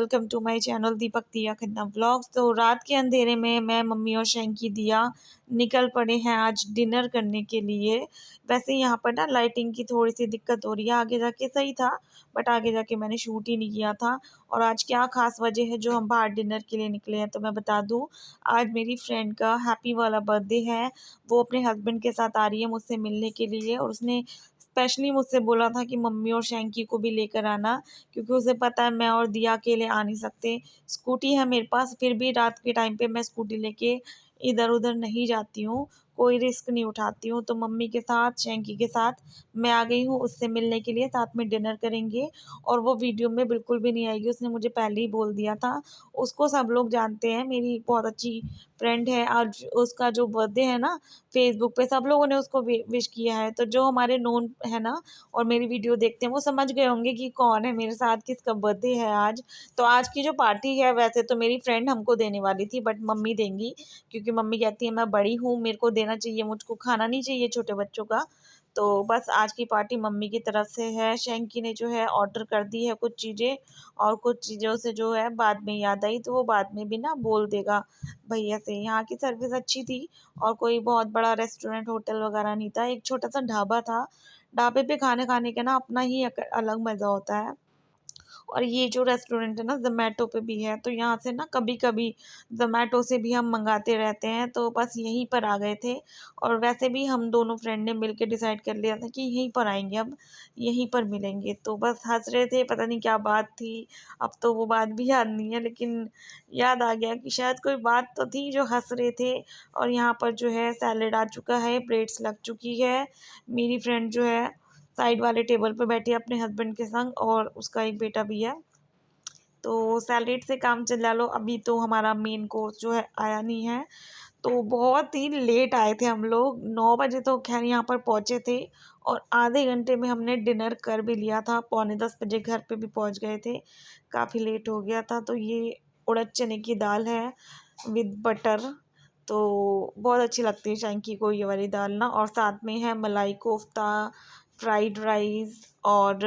Welcome to my channel दीपक दिया Khanna vlogs. तो रात के अंधेरे में मैं, मम्मी और शैंकी दिया निकल पड़े हैं आज डिनर करने के लिए। वैसे यहाँ पर ना लाइटिंग की थोड़ी सी दिक्कत हो रही है, आगे जाके सही था बट आगे जाके मैंने शूट ही नहीं किया था। और आज क्या खास वजह है जो हम बाहर डिनर के लिए निकले हैं, तो मैं बता दूँ, आज मेरी फ्रेंड का हैप्पी वाला बर्थडे है। वो अपने हस्बैंड के साथ आ रही है मुझसे मिलने के लिए, और उसने स्पेशली मुझसे बोला था कि मम्मी और शैंकी को भी लेकर आना, क्योंकि उसे पता है मैं और दिया अकेले आ नहीं सकते। स्कूटी है मेरे पास, फिर भी रात के टाइम पे मैं स्कूटी लेके इधर उधर नहीं जाती हूँ, कोई रिस्क नहीं उठाती हूँ। तो मम्मी के साथ, शैंकी के साथ मैं आ गई हूँ उससे मिलने के लिए, साथ में डिनर करेंगे। और वो वीडियो में बिल्कुल भी नहीं आएगी, उसने मुझे पहले ही बोल दिया था। उसको सब लोग जानते हैं, मेरी बहुत अच्छी फ्रेंड है। आज उसका जो बर्थडे है ना, फेसबुक पे सब लोगों ने उसको विश किया है। तो जो हमारे नोन है ना और मेरी वीडियो देखते हैं, वो समझ गए होंगे कि कौन है मेरे साथ, किसका बर्थडे है आज। तो आज की जो पार्टी है, वैसे तो मेरी फ्रेंड हमको देने वाली थी बट मम्मी देंगी, क्योंकि मम्मी कहती है मैं बड़ी हूँ, मेरे को देना चाहिए, मुझको खाना नहीं चाहिए छोटे बच्चों का। तो बस आज की पार्टी मम्मी की तरफ से है। शैंकी ने जो है ऑर्डर कर दी है कुछ चीज़ें, और कुछ चीज़ों से जो है बाद में याद आई तो वो बाद में भी ना बोल देगा भैया से। यहाँ की सर्विस अच्छी थी, और कोई बहुत बड़ा रेस्टोरेंट होटल वगैरह नहीं था, एक छोटा सा ढाबा था। ढाबे पे खाने खाने का ना अपना ही अलग मज़ा होता है। और ये जो रेस्टोरेंट है ना, ज़ोमैटो पे भी है, तो यहाँ से ना कभी कभी ज़ोमैटो से भी हम मंगाते रहते हैं। तो बस यहीं पर आ गए थे, और वैसे भी हम दोनों फ्रेंड ने मिलके डिसाइड कर लिया था कि यहीं पर आएंगे, अब यहीं पर मिलेंगे। तो बस हंस रहे थे, पता नहीं क्या बात थी, अब तो वो बात भी याद नहीं है, लेकिन याद आ गया कि शायद कोई बात तो थी जो हंस रहे थे। और यहाँ पर जो है सैलेड आ चुका है, प्लेट्स लग चुकी है। मेरी फ्रेंड जो है साइड वाले टेबल पर बैठी है अपने हस्बैंड के संग, और उसका एक बेटा भी है। तो सैलेड से काम चला लो, अभी तो हमारा मेन कोर्स जो है आया नहीं है। तो बहुत ही लेट आए थे हम लोग, 9 बजे तो खैर यहाँ पर पहुँचे थे, और आधे घंटे में हमने डिनर कर भी लिया था। 9:45 बजे घर पे भी पहुँच गए थे, काफ़ी लेट हो गया था। तो ये उड़द चने की दाल है विद बटर, तो बहुत अच्छी लगती है शैंकी को ये वाली दाल ना। और साथ में है मलाई कोफ्ता, फ्राइड राइस और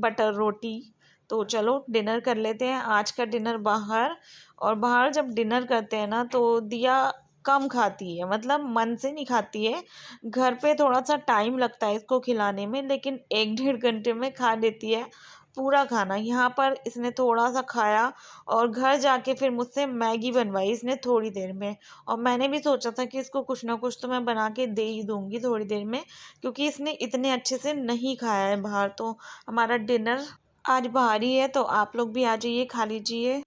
बटर रोटी। तो चलो डिनर कर लेते हैं आज का डिनर बाहर। और बाहर जब डिनर करते हैं ना, तो दिया कम खाती है, मतलब मन से नहीं खाती है। घर पे थोड़ा सा टाइम लगता है इसको खिलाने में, लेकिन 1-1.5 घंटे में खा लेती है पूरा खाना। यहाँ पर इसने थोड़ा सा खाया, और घर जाके फिर मुझसे मैगी बनवाई इसने थोड़ी देर में। और मैंने भी सोचा था कि इसको कुछ ना कुछ तो मैं बना के दे ही दूँगी थोड़ी देर में, क्योंकि इसने इतने अच्छे से नहीं खाया है बाहर। तो हमारा डिनर आज बाहर ही है, तो आप लोग भी आ जाइए, खा लीजिए।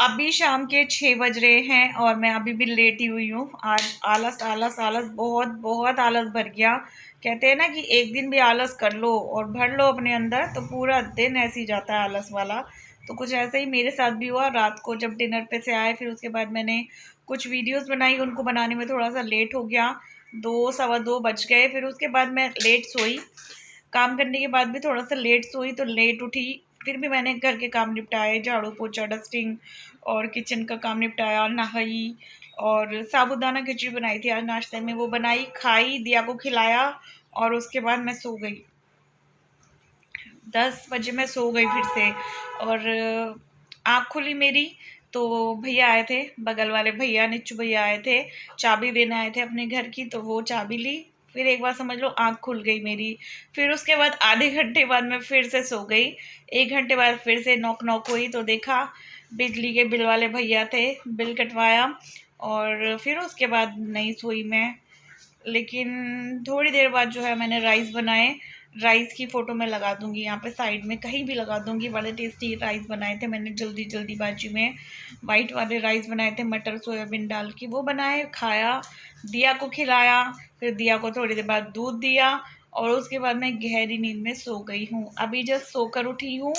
अभी शाम के 6 बज रहे हैं, और मैं अभी भी लेटी हुई हूँ। आज आलस आलस आलस, बहुत बहुत आलस भर गया। कहते हैं ना कि एक दिन भी आलस कर लो और भर लो अपने अंदर, तो पूरा दिन ऐसे ही जाता है आलस वाला। तो कुछ ऐसे ही मेरे साथ भी हुआ। रात को जब डिनर पे से आए, फिर उसके बाद मैंने कुछ वीडियोस बनाई, उनको बनाने में थोड़ा सा लेट हो गया, 2 सवा 2 बज गए। फिर उसके बाद मैं लेट सोई, काम करने के बाद भी थोड़ा सा लेट सोई, तो लेट उठी। फिर भी मैंने घर के काम निपटाए, झाड़ू पोछा डस्टिंग और किचन का काम निपटाया, नहाई, और साबूदाना खिचड़ी बनाई थी आज नाश्ते में, वो बनाई, खाई, दिया को खिलाया, और उसके बाद मैं सो गई। 10 बजे मैं सो गई फिर से, और आँख खुली मेरी तो भैया आए थे, बगल वाले भैया, निच्चू भैया आए थे, चाबी देने आए थे अपने घर की, तो वो चाबी ली। फिर एक बार समझ लो आँख खुल गई मेरी। फिर उसके बाद आधे घंटे बाद मैं फिर से सो गई। 1 घंटे बाद फिर से नॉक नॉक हुई, तो देखा बिजली के बिल वाले भैया थे, बिल कटवाया, और फिर उसके बाद नहीं सोई मैं। लेकिन थोड़ी देर बाद जो है मैंने राइस बनाए। राइस की फ़ोटो मैं लगा दूंगी यहाँ पे साइड में, कहीं भी लगा दूंगी। बड़े टेस्टी राइस बनाए थे मैंने जल्दी बाजी में। वाइट वाले राइस बनाए थे, मटर सोयाबीन डाल के, वो बनाए, खाया, दिया को खिलाया। फिर दिया को थोड़ी देर बाद दूध दिया, और उसके बाद मैं गहरी नींद में सो गई हूँ। अभी जस्ट सोकर उठी हूँ,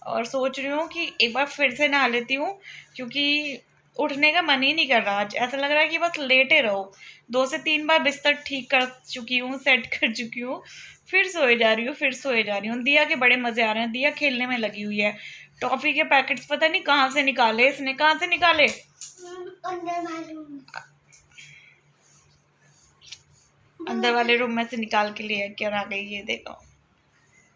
और सोच रही हूँ कि एक बार फिर से नहा लेती हूँ, क्योंकि उठने का मन ही नहीं कर रहा आज। ऐसा लग रहा है कि बस लेटे रहो। 2 से 3 बार बिस्तर ठीक कर चुकी हूँ, सेट कर चुकी हूँ, फिर सोए जा रही हूँ, फिर सोए जा रही हूँ। दिया के बड़े मजे आ रहे हैं, दिया खेलने में लगी हुई है। टॉफी के पैकेट्स पता नहीं कहाँ से निकाले इसने, कहाँ से निकाले, अंदर वाले रूम में से निकाल के लिए कर आ गई, ये देखो।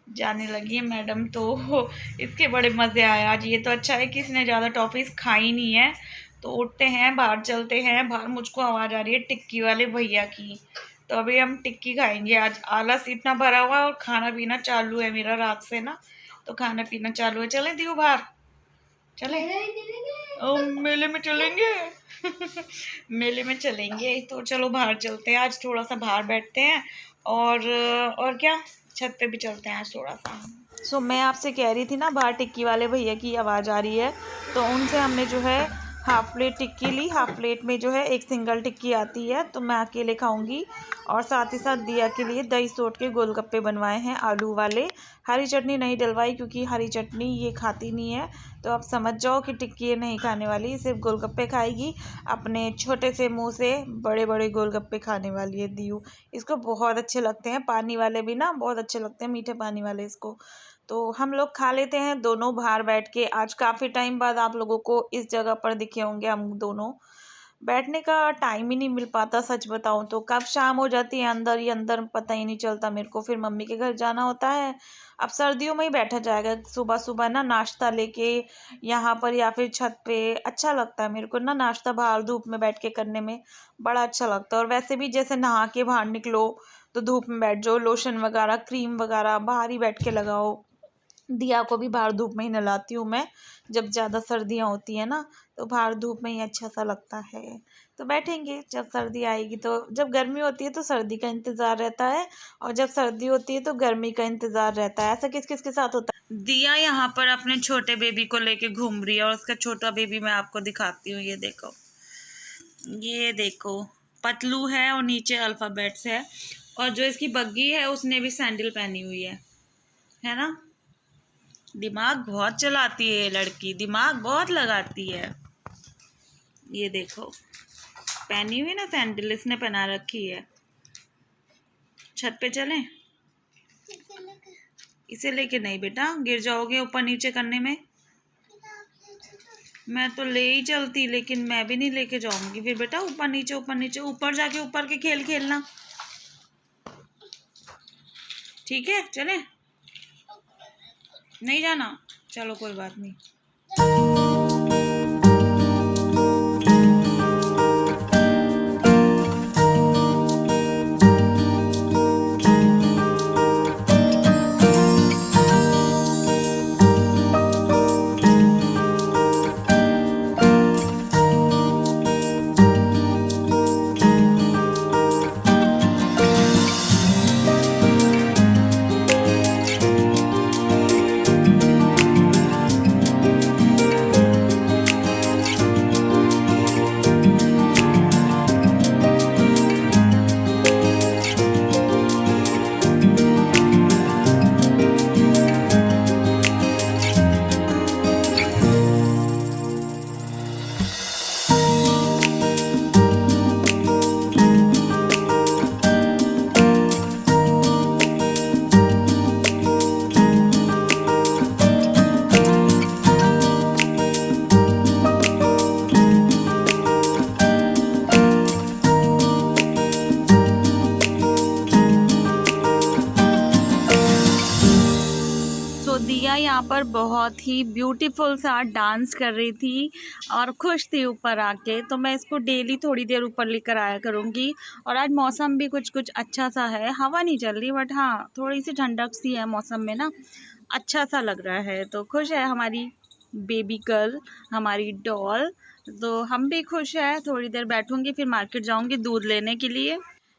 जाने लगी है मैडम, तो इसके बड़े मज़े आए आज। ये तो अच्छा है कि इसने ज़्यादा टॉफ़ीज़ खाई नहीं है। तो उठते हैं, बाहर चलते हैं। बाहर मुझको आवाज़ आ रही है टिक्की वाले भैया की, तो अभी हम टिक्की खाएंगे। आज आलस इतना भरा हुआ है और खाना पीना चालू है मेरा रात से ना, तो खाना पीना चालू है। चले दियो बाहर, चले मेले में चलेंगे। मेले में चलेंगे, तो चलो बाहर चलते हैं। आज थोड़ा सा बाहर बैठते हैं और क्या, छत पे भी चलते हैं आज थोड़ा सा। मैं आपसे कह रही थी ना, बाहर टिक्की वाले भैया की आवाज़ आ रही है, तो उनसे हमने जो है हाफ़ प्लेट टिक्की ली। हाफ़ प्लेट में जो है एक सिंगल टिक्की आती है, तो मैं अकेले खाऊंगी। और साथ ही साथ दिया के लिए दही सोट के गोलगप्पे बनवाए हैं आलू वाले। हरी चटनी नहीं डलवाई क्योंकि हरी चटनी ये खाती नहीं है, तो आप समझ जाओ कि टिक्की ये नहीं खाने वाली, सिर्फ गोलगप्पे खाएगी। अपने छोटे से मुंह से बड़े बड़े गोलगप्पे खाने वाली है दीयू। इसको बहुत अच्छे लगते हैं, पानी वाले भी ना बहुत अच्छे लगते हैं, मीठे पानी वाले इसको। तो हम लोग खा लेते हैं दोनों बाहर बैठ के। आज काफ़ी टाइम बाद आप लोगों को इस जगह पर दिखे होंगे हम दोनों। बैठने का टाइम ही नहीं मिल पाता, सच बताऊं तो कब शाम हो जाती है अंदर ही अंदर पता ही नहीं चलता मेरे को। फिर मम्मी के घर जाना होता है। अब सर्दियों में ही बैठा जाएगा, सुबह सुबह ना नाश्ता लेके यहाँ पर या फिर छत पे। अच्छा लगता है मेरे को ना नाश्ता बाहर धूप में बैठ के करने में, बड़ा अच्छा लगता है। और वैसे भी जैसे नहा के बाहर निकलो तो धूप में बैठ जाओ, लोशन वगैरह क्रीम वगैरह बाहर ही बैठ के लगाओ। दिया को भी बाहर धूप में ही नहलाती हूँ मैं, जब ज़्यादा सर्दियाँ होती हैं ना, तो बाहर धूप में ही अच्छा सा लगता है। तो बैठेंगे, जब सर्दी आएगी तो, जब गर्मी होती है तो सर्दी का इंतज़ार रहता है, और जब सर्दी होती है तो गर्मी का इंतज़ार रहता है। ऐसा किस किस के साथ होता है। दिया यहाँ पर अपने छोटे बेबी को लेके घूम रही है, और उसका छोटा बेबी मैं आपको दिखाती हूँ। ये देखो, ये देखो, पतलू है और नीचे अल्फ़ाबेट्स है। और जो इसकी बग्गी है उसने भी सैंडल पहनी हुई है ना। दिमाग बहुत चलाती है ये लड़की, दिमाग बहुत लगाती है। ये देखो, पहनी हुई ना सैंडल, इसने पहना रखी है। छत पे चलें? इसे लेके नहीं बेटा, गिर जाओगे ऊपर नीचे करने में। मैं तो ले ही चलती, लेकिन मैं भी नहीं लेके जाऊंगी फिर बेटा। ऊपर नीचे ऊपर नीचे, ऊपर जाके ऊपर के खेल खेलना, ठीक है? चले? नहीं जाना? चलो कोई बात नहीं। दिया यहाँ पर बहुत ही ब्यूटीफुल सा डांस कर रही थी और खुश थी ऊपर आके, तो मैं इसको डेली थोड़ी देर ऊपर लेकर आया करूँगी। और आज मौसम भी कुछ कुछ अच्छा सा है, हवा नहीं चल रही बट हाँ थोड़ी सी ठंडक सी है मौसम में ना, अच्छा सा लग रहा है। तो खुश है हमारी बेबी गर्ल, हमारी डॉल। तो हम भी खुश है। थोड़ी देर बैठूंगी, फिर मार्केट जाऊंगी दूध लेने के लिए।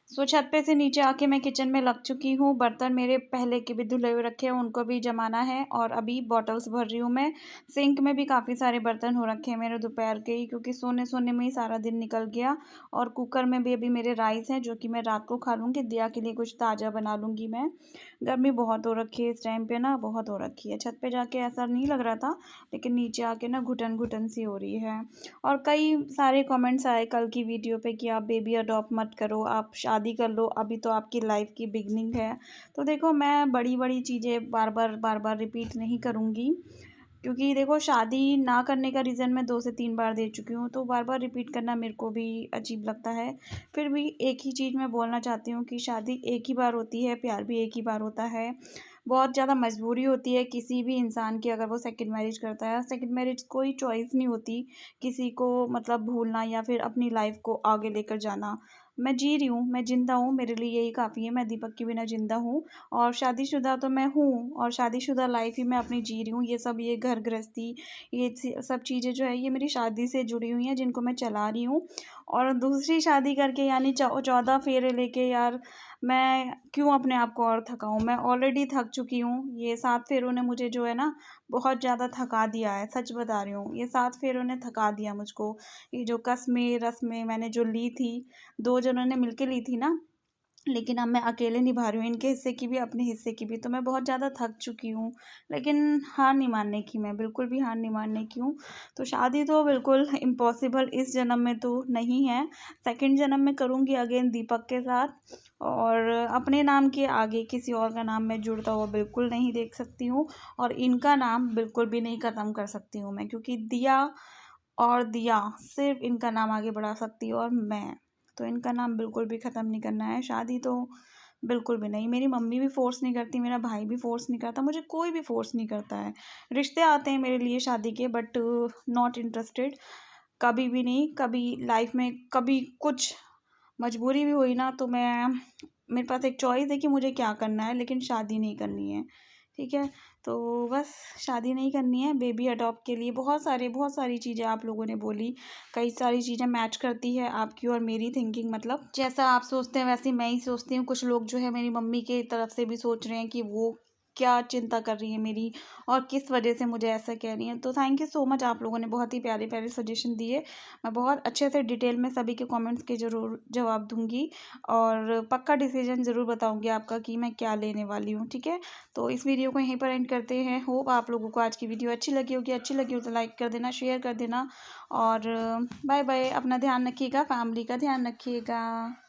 छत पे से नीचे आके मैं किचन में लग चुकी हूँ। बर्तन मेरे पहले के भी धुले हुए रखे हैं, उनको भी जमाना है। और अभी बॉटल्स भर रही हूँ मैं। सिंक में भी काफ़ी सारे बर्तन हो रखे हैं मेरे दोपहर के ही, क्योंकि सोने सोने में ही सारा दिन निकल गया। और कुकर में भी अभी मेरे राइस हैं जो कि मैं रात को खा लूँगी। दिया के लिए कुछ ताज़ा बना लूँगी मैं। गर्मी बहुत हो रखी है इस टाइम पे ना, बहुत हो रखी है। छत पे जाके ऐसा नहीं लग रहा था, लेकिन नीचे आके ना घुटन घुटन सी हो रही है। और कई सारे कमेंट्स आए कल की वीडियो पे कि आप बेबी अडॉप्ट मत करो, आप शादी कर लो, अभी तो आपकी लाइफ की बिगनिंग है। तो देखो, मैं बड़ी बड़ी चीज़ें बार बार रिपीट नहीं करूँगी, क्योंकि देखो शादी ना करने का रीज़न मैं 2 से 3 बार दे चुकी हूँ, तो बार बार रिपीट करना मेरे को भी अजीब लगता है। फिर भी एक ही चीज़ मैं बोलना चाहती हूँ कि शादी एक ही बार होती है, प्यार भी एक ही बार होता है। बहुत ज़्यादा मजबूरी होती है किसी भी इंसान की, अगर वो सेकंड मैरिज करता है। सेकंड मैरिज कोई चॉइस नहीं होती किसी को, मतलब भूलना या फिर अपनी लाइफ को आगे लेकर जाना। मैं जी रही हूँ, मैं ज़िंदा हूँ, मेरे लिए यही काफ़ी है। मैं दीपक के बिना ज़िंदा हूँ और शादीशुदा तो मैं हूँ, और शादीशुदा लाइफ ही मैं अपनी जी रही हूँ। ये सब, ये घर गृहस्थी, ये सब चीज़ें जो है ये मेरी शादी से जुड़ी हुई हैं, जिनको मैं चला रही हूँ। और दूसरी शादी करके यानी 14 फेरे लेके यार मैं क्यों अपने आप को और थकाऊँ? मैं ऑलरेडी थक चुकी हूँ। ये 7 फेरों ने मुझे जो है ना बहुत ज़्यादा थका दिया है, सच बता रही हूँ। ये 7 फेरों ने थका दिया मुझको। ये जो कस्में, रस्में मैंने जो ली थी, 2 जनों ने मिलके ली थी ना, लेकिन अब मैं अकेले निभा रही हूँ, इनके हिस्से की भी, अपने हिस्से की भी। तो मैं बहुत ज़्यादा थक चुकी हूँ, लेकिन हार नहीं मानने की, मैं बिल्कुल भी हार नहीं मानने की हूँ। तो शादी तो बिल्कुल इम्पॉसिबल इस जन्म में तो नहीं है। सेकंड जन्म में करूँगी अगेन दीपक के साथ, और अपने नाम के आगे किसी और का नाम मैं जुड़ता हुआ बिल्कुल नहीं देख सकती हूँ, और इनका नाम बिल्कुल भी नहीं ख़त्म कर सकती हूँ मैं, क्योंकि दिया और दिया सिर्फ इनका नाम आगे बढ़ा सकती हूँ, और मैं तो इनका नाम बिल्कुल भी ख़त्म नहीं करना है। शादी तो बिल्कुल भी नहीं। मेरी मम्मी भी फ़ोर्स नहीं करती, मेरा भाई भी फ़ोर्स नहीं करता, मुझे कोई भी फ़ोर्स नहीं करता है। रिश्ते आते हैं मेरे लिए शादी के, बट नॉट इंटरेस्टेड। कभी भी नहीं। कभी लाइफ में कभी कुछ मजबूरी भी हुई ना, तो मैं, मेरे पास एक चॉइस है कि मुझे क्या करना है, लेकिन शादी नहीं करनी है। ठीक है? तो बस शादी नहीं करनी है। बेबी अडॉप्ट के लिए बहुत सारी चीज़ें आप लोगों ने बोली। कई सारी चीज़ें मैच करती है आपकी और मेरी थिंकिंग, मतलब जैसा आप सोचते हैं वैसे मैं ही सोचती हूँ। कुछ लोग जो है मेरी मम्मी की तरफ से भी सोच रहे हैं कि वो क्या चिंता कर रही है मेरी, और किस वजह से मुझे ऐसा कह रही हैं। तो थैंक यू सो मच, आप लोगों ने बहुत ही प्यारे-प्यारे सजेशन दिए। मैं बहुत अच्छे से डिटेल में सभी के कमेंट्स के ज़रूर जवाब दूँगी, और पक्का डिसीजन ज़रूर बताऊँगी आपका कि मैं क्या लेने वाली हूँ, ठीक है? तो इस वीडियो को यहीं पर एंड करते हैं। होप आप लोगों को आज की वीडियो अच्छी लगी होगी। अच्छी लगी हो तो लाइक कर देना, शेयर कर देना, और बाय बाय। अपना ध्यान रखिएगा, फैमिली का ध्यान रखिएगा।